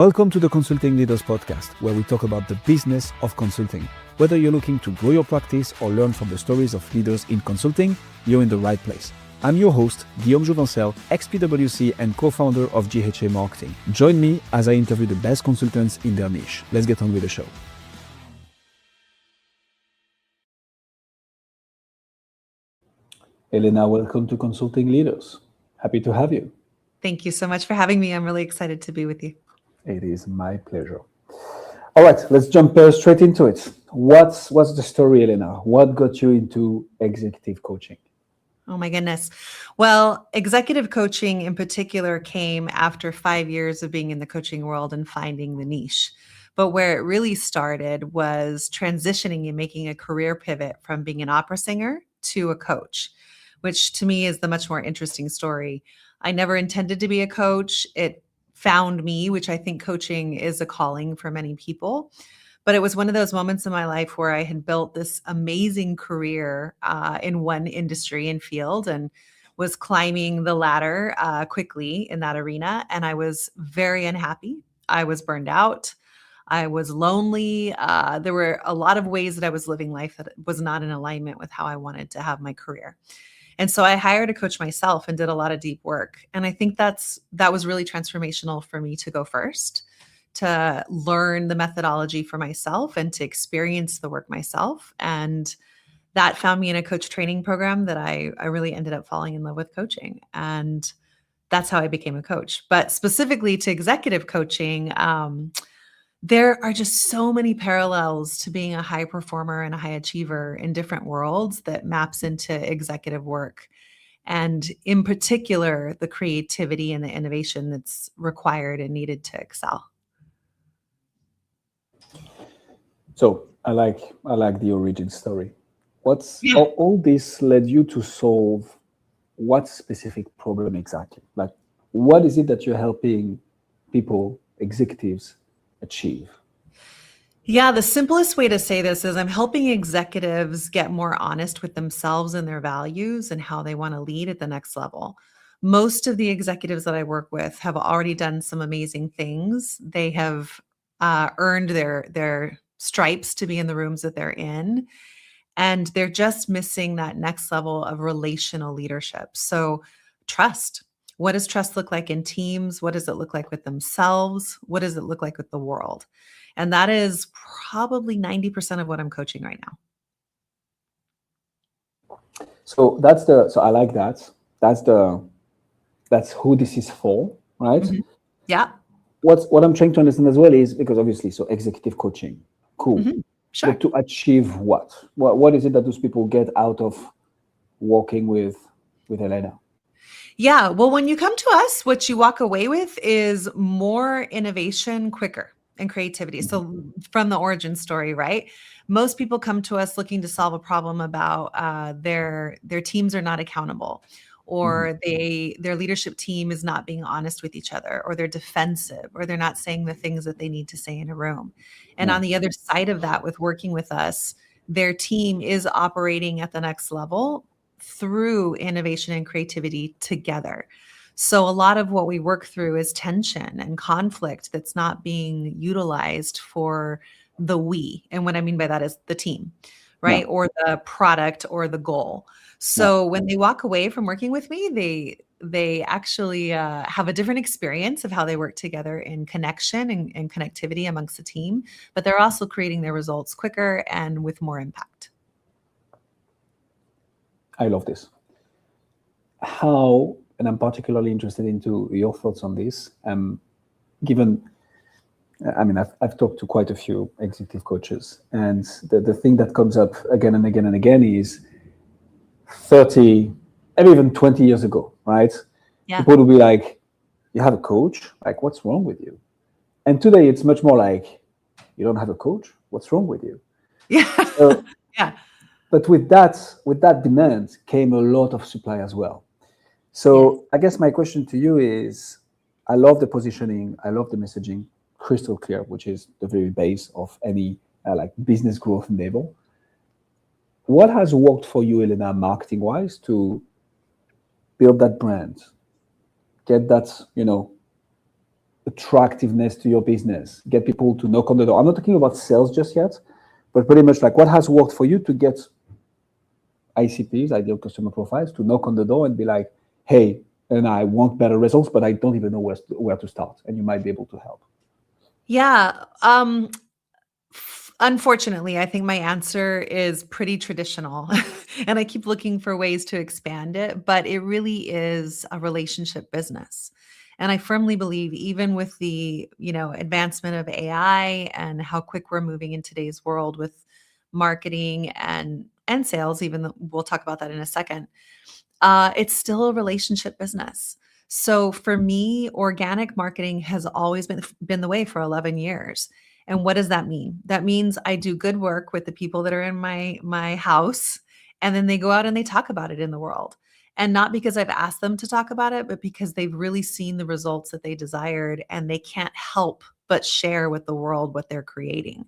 Welcome to the Consulting Leaders Podcast, where we talk about the business of consulting. Whether you're looking to grow your practice or learn from the stories of leaders in consulting, you're in the right place. I'm your host, Guillaume Jouvencel, ex-PwC and co-founder of GHA Marketing. Join me as I interview the best consultants in their niche. Let's get on with the show. Elena, welcome to Consulting Leaders. Happy to have you. Thank you so much for having me. I'm really excited to be with you. It is my pleasure. All right, let's jump straight into it. What's the story, Elena? What got you into executive coaching? Oh my goodness. Well, executive coaching in particular came after 5 years of being in the coaching world and finding the niche. But where it really started was transitioning and making a career pivot from being an opera singer to a coach, which to me is the much more interesting story. I never intended to be a coach. It found me, which I think coaching is a calling for many people. But it was one of those moments in my life where I had built this amazing career in one industry and field and was climbing the ladder quickly in that arena. And I was very unhappy. I was burned out. I was lonely. There were a lot of ways that I was living life that was not in alignment with how I wanted to have my career. And so I hired a coach myself and did a lot of deep work. And I think that was really transformational for me to go first, to learn the methodology for myself and to experience the work myself. And that found me in a coach training program that I really ended up falling in love with coaching. And that's how I became a coach. But specifically to executive coaching, there are just so many parallels to being a high performer and a high achiever in different worlds that maps into executive work. And in particular, the creativity and the innovation that's required and needed to excel. So I like the origin story. All this led you to solve what specific problem exactly? Like, what is it that you're helping people, executives, achieve? Yeah, the simplest way to say this is I'm helping executives get more honest with themselves and their values and how they want to lead at the next level. Most of the executives that I work with have already done some amazing things. They have earned their stripes to be in the rooms that they're in, and they're just missing that next level of relational leadership. So trust. What does trust look like in teams? What does it look like with themselves? What does it look like with the world? And that is probably 90% of what I'm coaching right now. So I like that. That's who this is for, right? Mm-hmm. Yeah. What I'm trying to understand as well is, because obviously, so executive coaching, cool. Mm-hmm. Sure. But to achieve what? What is it that those people get out of working with Elena? Yeah. Well, when you come to us, what you walk away with is more innovation quicker and creativity. So from the origin story, right? Most people come to us looking to solve a problem about their teams are not accountable, or their leadership team is not being honest with each other, or they're defensive, or they're not saying the things that they need to say in a room. And on the other side of that, with working with us, their team is operating at the next level through innovation and creativity together. So a lot of what we work through is tension and conflict that's not being utilized for the we. And what I mean by that is the team, right? Or the product or the goal. So when they walk away from working with me, they actually have a different experience of how they work together in connection and connectivity amongst the team, but they're also creating their results quicker and with more impact. I love this. How, and I'm particularly interested into your thoughts on this, given, I mean, I've talked to quite a few executive coaches, and the thing that comes up again and again and again is 30, maybe even 20 years ago, right? Yeah. People will be like, you have a coach? Like, what's wrong with you? And today it's much more like, you don't have a coach? What's wrong with you? Yeah. So, yeah. But with that demand came a lot of supply as well. So I guess my question to you is, I love the positioning, I love the messaging, crystal clear, which is the very base of any like business growth endeavor. What has worked for you, Elena, marketing-wise, to build that brand, get that, attractiveness to your business, get people to knock on the door. I'm not talking about sales just yet, but pretty much like what has worked for you to get ICPs, ideal customer profiles, to knock on the door and be like, hey, and I want better results, but I don't even know where to start. And you might be able to help. Yeah. Unfortunately, I think my answer is pretty traditional and I keep looking for ways to expand it, but it really is a relationship business. And I firmly believe even with the, advancement of AI and how quick we're moving in today's world with marketing and sales, even though we'll talk about that in a second, it's still a relationship business. So for me, organic marketing has always been the way for 11 years. And what does that mean? That means I do good work with the people that are in my house, and then they go out and they talk about it in the world. And not because I've asked them to talk about it, but because they've really seen the results that they desired, and they can't help but share with the world what they're creating.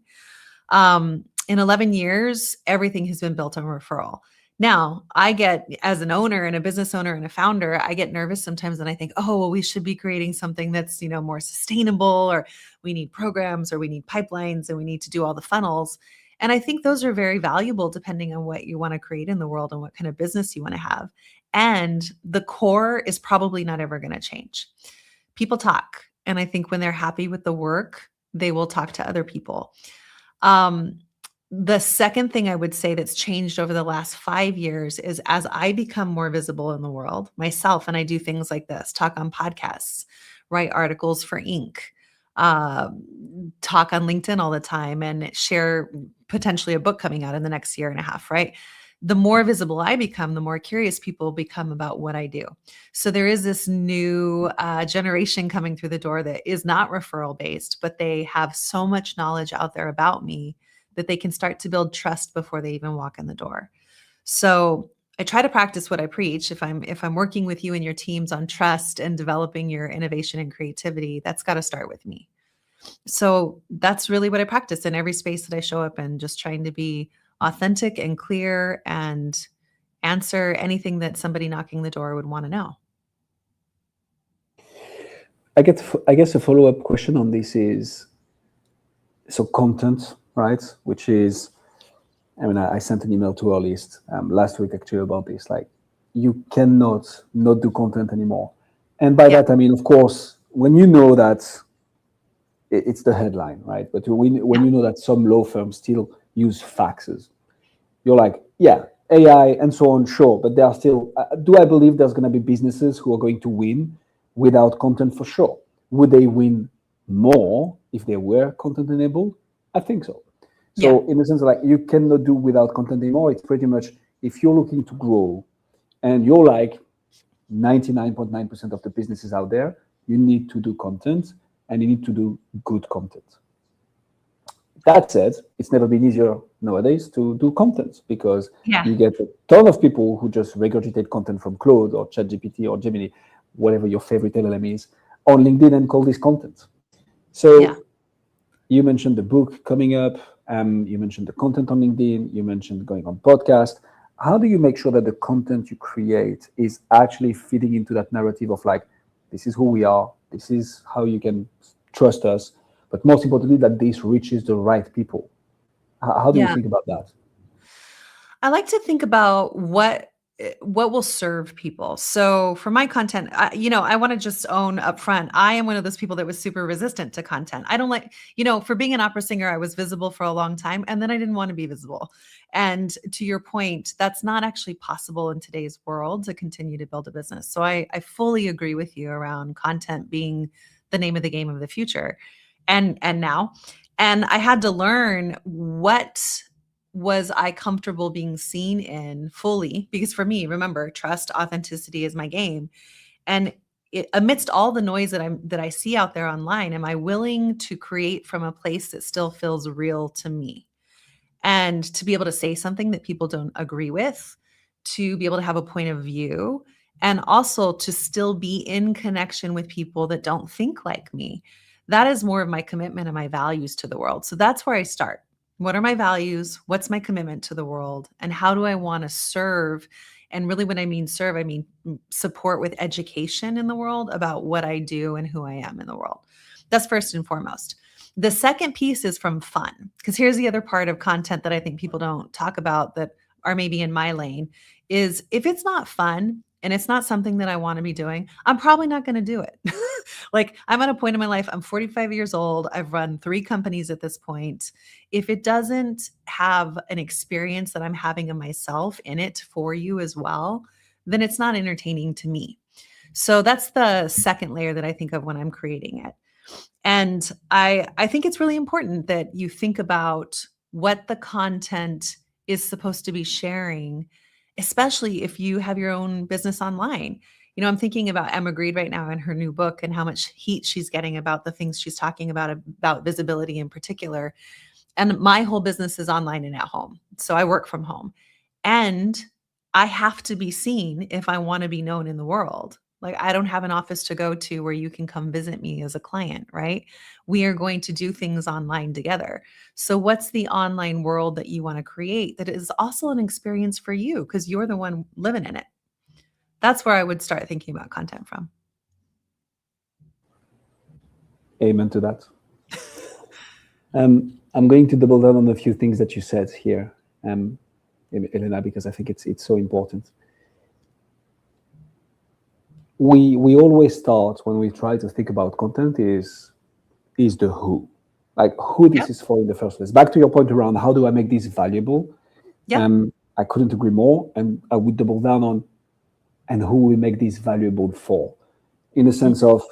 In 11 years, everything has been built on referral. Now, I get, as an owner and a business owner and a founder, I get nervous sometimes and I think, oh, well, we should be creating something that's, more sustainable, or we need programs, or we need pipelines, and we need to do all the funnels. And I think those are very valuable depending on what you want to create in the world and what kind of business you want to have. And the core is probably not ever going to change. People talk. And I think when they're happy with the work, they will talk to other people. The second thing I would say that's changed over the last 5 years is as I become more visible in the world myself, and I do things like this, talk on podcasts, write articles for Inc., talk on LinkedIn all the time, and share potentially a book coming out in the next year and a half, right? The more visible I become, the more curious people become about what I do. So there is this new generation coming through the door that is not referral based, but they have so much knowledge out there about me that they can start to build trust before they even walk in the door. So I try to practice what I preach. If I'm working with you and your teams on trust and developing your innovation and creativity, that's got to start with me. So that's really what I practice in every space that I show up in, just trying to be authentic and clear and answer anything that somebody knocking the door would want to know. I guess a follow-up question on this is, so content, right? Which is, I sent an email to our list last week actually about this. Like, you cannot not do content anymore. And by that, I mean, of course, when you know that it's the headline, right? But when you know that some law firms still use faxes, you're like, yeah, AI and so on, sure. But there are still, do I believe there's going to be businesses who are going to win without content? For sure. Would they win more if they were content enabled? I think so. So in the sense of like, you cannot do without content anymore. It's pretty much, if you're looking to grow and you're like 99.9% of the businesses out there, you need to do content, and you need to do good content. That said, it's never been easier nowadays to do content, because you get a ton of people who just regurgitate content from Claude or ChatGPT or Gemini, whatever your favorite LLM is, on LinkedIn, and call this content. So you mentioned the book coming up. You mentioned the content on LinkedIn. You mentioned going on podcast. How do you make sure that the content you create is actually fitting into that narrative of like, this is who we are, this is how you can trust us, but most importantly, that this reaches the right people? How do you think about that? I like to think about what will serve people. So for my content, I want to just own up front, I am one of those people that was super resistant to content. I don't like, for being an opera singer, I was visible for a long time, and then I didn't want to be visible. And to your point, that's not actually possible in today's world to continue to build a business. So I fully agree with you around content being the name of the game of the future. And now, and I had to learn what was I comfortable being seen in fully, because for me, remember, trust, authenticity is my game. And amidst all the noise that I see out there online, am I willing to create from a place that still feels real to me? And to be able to say something that people don't agree with, to be able to have a point of view, and also to still be in connection with people that don't think like me. That is more of my commitment and my values to the world. So that's where I start. What are my values? What's my commitment to the world? And how do I want to serve? And really, when I mean serve, I mean support with education in the world about what I do and who I am in the world. That's first and foremost. The second piece is from fun, because here's the other part of content that I think people don't talk about that are maybe in my lane is if it's not fun and it's not something that I want to be doing, I'm probably not going to do it. Like I'm at a point in my life, I'm 45 years old. I've run 3 companies at this point. If it doesn't have an experience that I'm having in myself in it for you as well, then it's not entertaining to me. So that's the second layer that I think of when I'm creating it. And I think it's really important that you think about what the content is supposed to be sharing, especially if you have your own business online. I'm thinking about Emma Grede right now in her new book and how much heat she's getting about the things she's talking about visibility in particular. And my whole business is online and at home. So I work from home. And I have to be seen if I want to be known in the world. Like I don't have an office to go to where you can come visit me as a client, right? We are going to do things online together. So what's the online world that you want to create that is also an experience for you because you're the one living in it? That's where I would start thinking about content from. Amen to that. I'm going to double down on a few things that you said here, Elena, because I think it's so important. We always start when we try to think about content is the who, like who this is for in the first place. Back to your point around how do I make this valuable? I couldn't agree more, and I would double down on and who we make this valuable for, in the sense of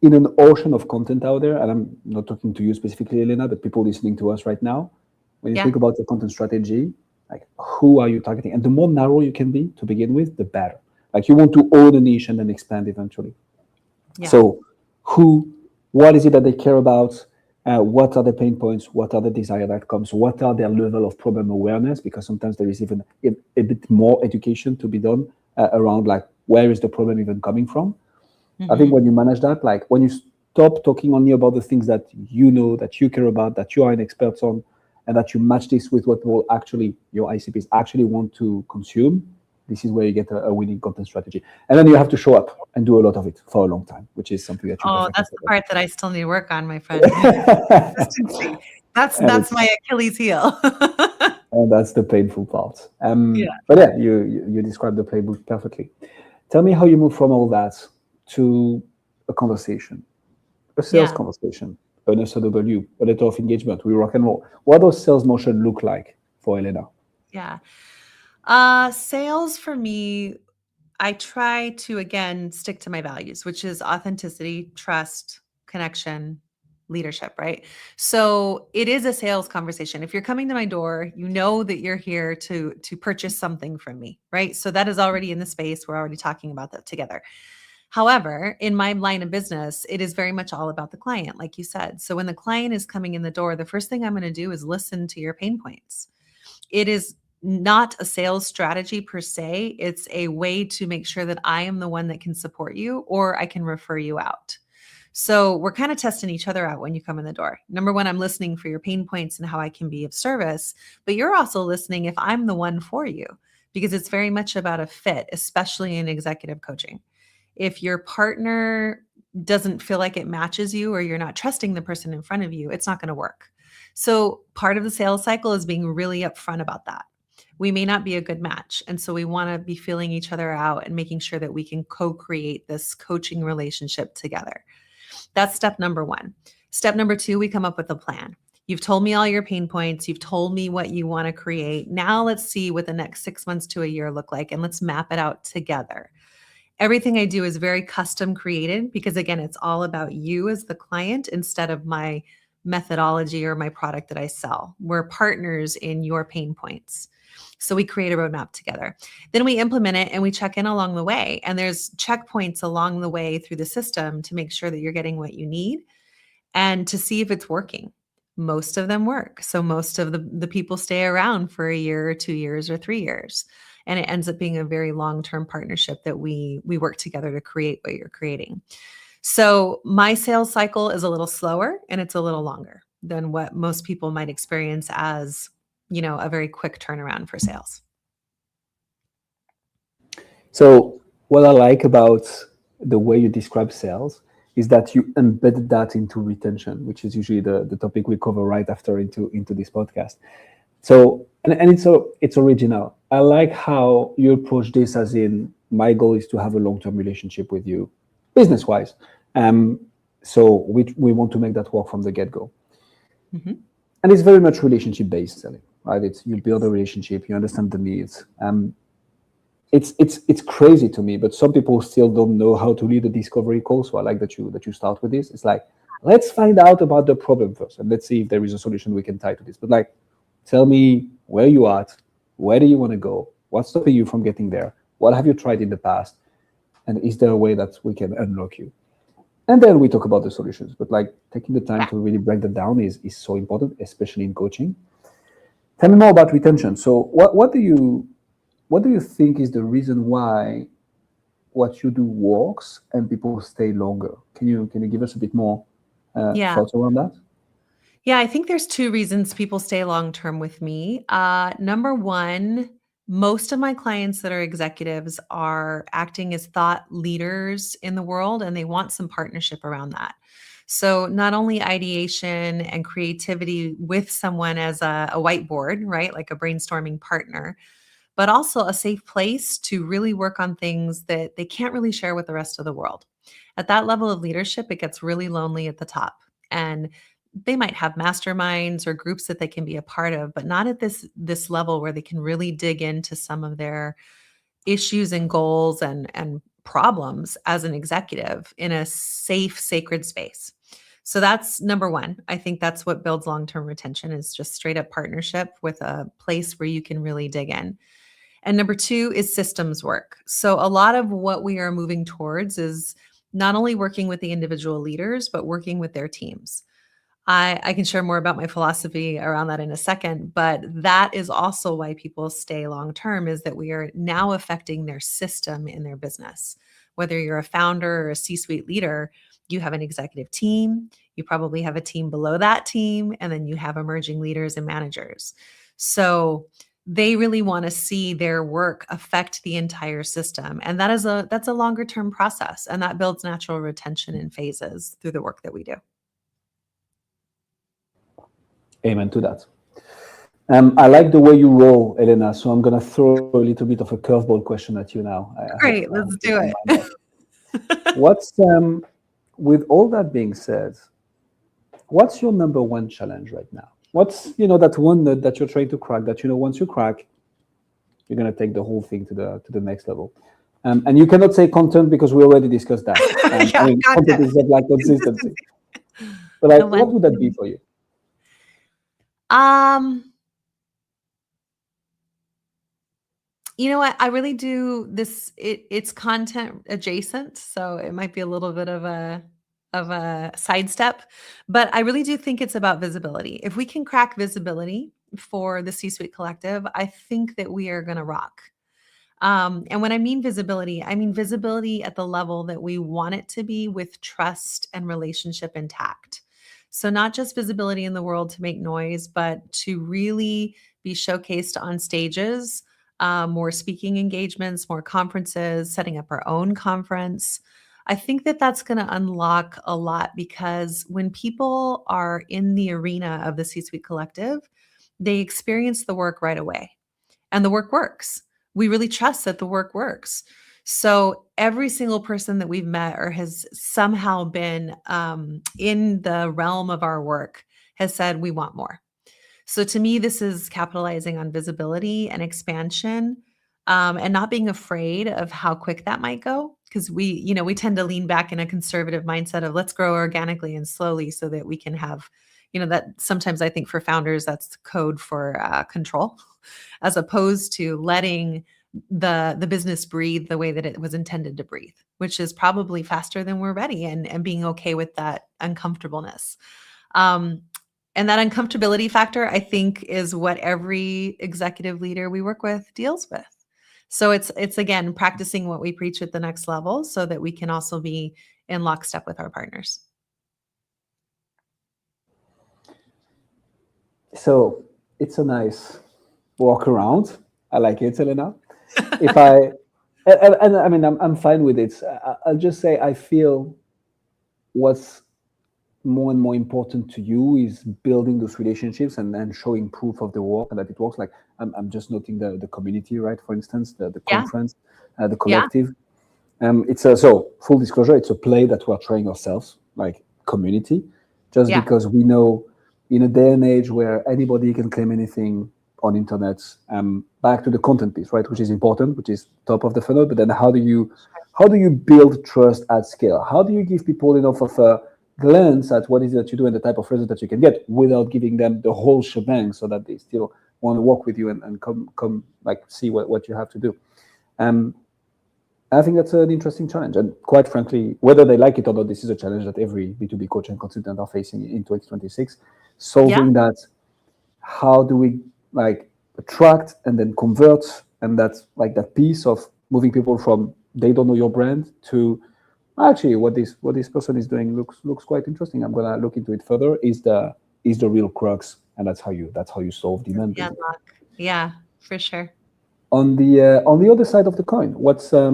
in an ocean of content out there, and I'm not talking to you specifically, Elena, but people listening to us right now, when you think about your content strategy, like who are you targeting? And the more narrow you can be to begin with, the better. Like you want to own a niche and then expand eventually. So what is it that they care about? What are the pain points? What are the desired outcomes? What are their level of problem awareness? Because sometimes there is even a bit more education to be done around like, where is the problem even coming from? I think when you manage that, like when you stop talking only about the things that you know, that you care about, that you are an expert on, and that you match this with what will actually, your ICPs actually want to consume, this is where you get a winning content strategy. And then you have to show up and do a lot of it for a long time, which is something that you that's the part that I still need to work on, my friend. Consistency. That's my Achilles heel. And that's the painful part. But yeah, you described the playbook perfectly. Tell me how you move from all that to a conversation, a sales conversation, an SOW, a letter of engagement, we rock and roll. What does sales motion look like for Elena? Sales for me, I try to, again, stick to my values, which is authenticity, trust, connection, leadership, right? So it is a sales conversation. If you're coming to my door, you know that you're here to purchase something from me, right? So that is already in the space. We're already talking about that together. However, in my line of business, it is very much all about the client, like you said. So when the client is coming in the door, the first thing I'm going to do is listen to your pain points. It is not a sales strategy per se. It's a way to make sure that I am the one that can support you or I can refer you out. So we're kind of testing each other out when you come in the door. Number one, I'm listening for your pain points and how I can be of service, but you're also listening if I'm the one for you, because it's very much about a fit, especially in executive coaching. If your partner doesn't feel like it matches you or you're not trusting the person in front of you, it's not going to work. So part of the sales cycle is being really upfront about that. We may not be a good match. And so we want to be feeling each other out and making sure that we can co-create this coaching relationship together. That's step number one. Step number two, we come up with a plan. You've told me all your pain points. You've told me what you want to create. Now let's see what the next 6 months to a year look like, and let's map it out together. Everything I do is very custom created because, again, it's all about you as the client instead of my methodology or my product that I sell. We're partners in your pain points. So we create a roadmap together. Then we implement it and we check in along the way. And there's checkpoints along the way through the system to make sure that you're getting what you need and to see if it's working. Most of them work. So most of the people stay around for a year or 2 years or 3 years. And it ends up being a very long-term partnership that we work together to create what you're creating. So my sales cycle is a little slower and it's a little longer than what most people might experience as, a very quick turnaround for sales. So what I like about the way you describe sales is that you embedded that into retention, which is usually the topic we cover right after into this podcast. So, and it's original. I like how you approach this, as in, my goal is to have a long-term relationship with you, business-wise. So we want to make that work from the get-go. Mm-hmm. And it's very much relationship-based selling, right? It's, you build a relationship, you understand the needs. It's crazy to me, but some people still don't know how to lead a discovery call. So I like that you start with this. It's like, let's find out about the problem first, and let's see if there is a solution we can tie to this. But like, tell me where you are at, where do you want to go, what's stopping you from getting there, what have you tried in the past, and is there a way that we can unlock you? And then we talk about the solutions. But like, taking the time to really break that down is so important, especially in coaching. Tell me more about retention. So what do you think is the reason why what you do works and people stay longer? Can you give us a bit more thoughts around that? Yeah, I think there's two reasons people stay long-term with me. Number one, most of my clients that are executives are acting as thought leaders in the world, and they want some partnership around that. So not only ideation and creativity with someone as a whiteboard, right? Like a brainstorming partner, but also a safe place to really work on things that they can't really share with the rest of the world. At that level of leadership, it gets really lonely at the top. And they might have masterminds or groups that they can be a part of, but not at this level where they can really dig into some of their issues and goals and problems as an executive in a safe, sacred space. So that's number one. I think that's what builds long-term retention, is just straight up partnership with a place where you can really dig in. And number two is systems work. So a lot of what we are moving towards is not only working with the individual leaders, but working with their teams. I can share more about my philosophy around that in a second, but that is also why people stay long-term, is that we are now affecting their system in their business. Whether you're a founder or a C-suite leader, you have an executive team, you probably have a team below that team, and then you have emerging leaders and managers. So they really want to see their work affect the entire system. And that's a longer term process, and that builds natural retention in phases through the work that we do. Amen to that. I like the way you roll, Elena. So I'm going to throw a little bit of a curveball question at you now. Great, let's do it. What's with all that being said, what's your number one challenge right now? What's that one that you're trying to crack? That once you crack, you're going to take the whole thing to the next level. And you cannot say content because we already discussed that. Content is not like consistency. But like, what would that be for you? You know what? I really do this. It's content adjacent, so it might be a little bit of a sidestep, but I really do think it's about visibility. If we can crack visibility for the C-suite collective, I think that we are going to rock. And when I mean visibility at the level that we want it to be, with trust and relationship intact. So not just visibility in the world to make noise, but to really be showcased on stages, more speaking engagements, more conferences, setting up our own conference. I think that that's going to unlock a lot, because when people are in the arena of the C-suite collective, they experience the work right away, and the work works. We really trust that the work works. So every single person that we've met or has somehow been in the realm of our work has said, we want more. So to me, this is capitalizing on visibility and expansion, and not being afraid of how quick that might go. Because we tend to lean back in a conservative mindset of let's grow organically and slowly so that we can have, that sometimes I think for founders, that's code for control, as opposed to letting the business breathe the way that it was intended to breathe, which is probably faster than we're ready, and being okay with that uncomfortableness. And that uncomfortability factor, I think, is what every executive leader we work with deals with. So it's again, practicing what we preach at the next level so that we can also be in lockstep with our partners. So it's a nice walk around. I like it, Elena. And I mean, I'm fine with it. I'll just say I feel what's more and more important to you is building those relationships and then showing proof of the work and that it works. Like I'm just noting the community, right? For instance, the Yeah. conference, the collective. It's so full disclosure, it's a play that we're trying ourselves, like community, just Yeah. because we know in a day and age where anybody can claim anything on internet, back to the content piece, right? Which is important, which is top of the funnel. But then how do you build trust at scale? How do you give people enough of a glance at what is it that you do and the type of result that you can get without giving them the whole shebang so that they still want to work with you and come like see what you have to do. I think that's an interesting challenge. And quite frankly, whether they like it or not, this is a challenge that every B2B coach and consultant are facing in 2026. Solving that, how do we like attract and then convert, and that's like that piece of moving people from they don't know your brand to actually what this person is doing looks quite interesting. I'm gonna look into it further. Is the real crux, and that's how you solve demand. Yeah, for sure. On the other side of the coin, what's a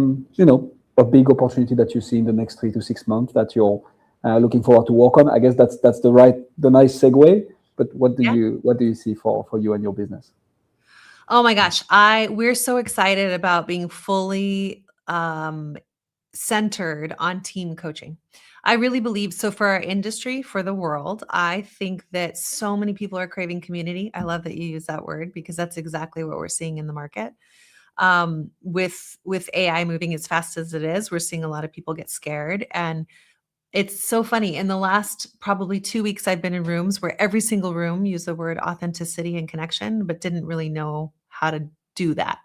big opportunity that you see in the next 3 to 6 months that you're looking forward to work on? I guess that's the nice segue. But what do you see for you and your business? Oh my gosh, we're so excited about being fully centered on team coaching. I really believe so for our industry, for the world. I think that so many people are craving community. I love that you use that word because that's exactly what we're seeing in the market. With AI moving as fast as it is, we're seeing a lot of people get scared. And it's so funny. In the last probably 2 weeks, I've been in rooms where every single room used the word authenticity and connection, but didn't really know how to do that.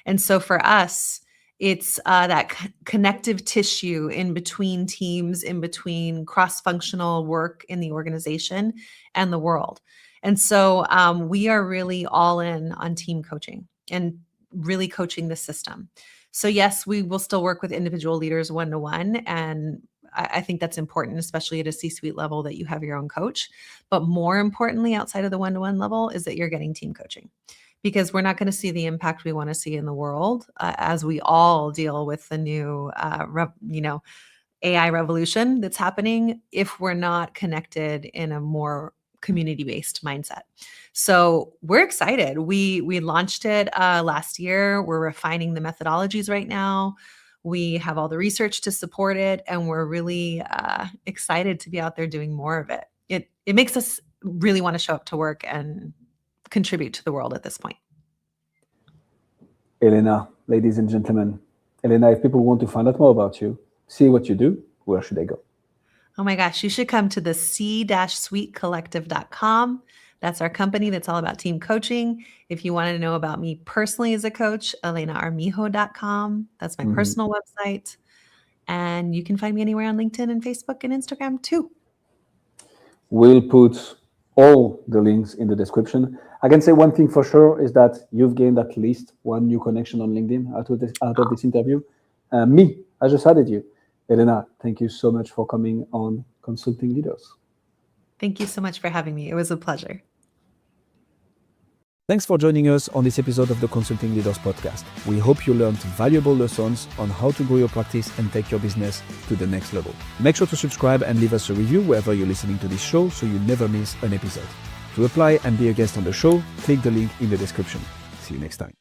And so for us, it's that connective tissue in between teams, in between cross-functional work in the organization and the world. And so we are really all in on team coaching and really coaching the system. So yes, we will still work with individual leaders one-to-one. And I think that's important, especially at a C-suite level, that you have your own coach. But more importantly, outside of the one-to-one level, is that you're getting team coaching. Because we're not going to see the impact we want to see in the world as we all deal with the new, AI revolution that's happening if we're not connected in a more community-based mindset. So we're excited. We launched it last year. We're refining the methodologies right now. We have all the research to support it, and we're really excited to be out there doing more of it. It makes us really want to show up to work and contribute to the world at this point. Elena, ladies and gentlemen, Elena, if people want to find out more about you, see what you do, where should they go? Oh my gosh, you should come to the c-suitecollective.com. That's our company that's all about team coaching. If you want to know about me personally as a coach, elenaarmijo.com. That's my personal website. And you can find me anywhere on LinkedIn and Facebook and Instagram too. We'll put all the links in the description. I can say one thing for sure is that you've gained at least one new connection on LinkedIn out of this interview. Me, I just added you. Elena, thank you so much for coming on Consulting Leaders. Thank you so much for having me. It was a pleasure. Thanks for joining us on this episode of the Consulting Leaders podcast. We hope you learned valuable lessons on how to grow your practice and take your business to the next level. Make sure to subscribe and leave us a review wherever you're listening to this show so you never miss an episode. To apply and be a guest on the show, click the link in the description. See you next time.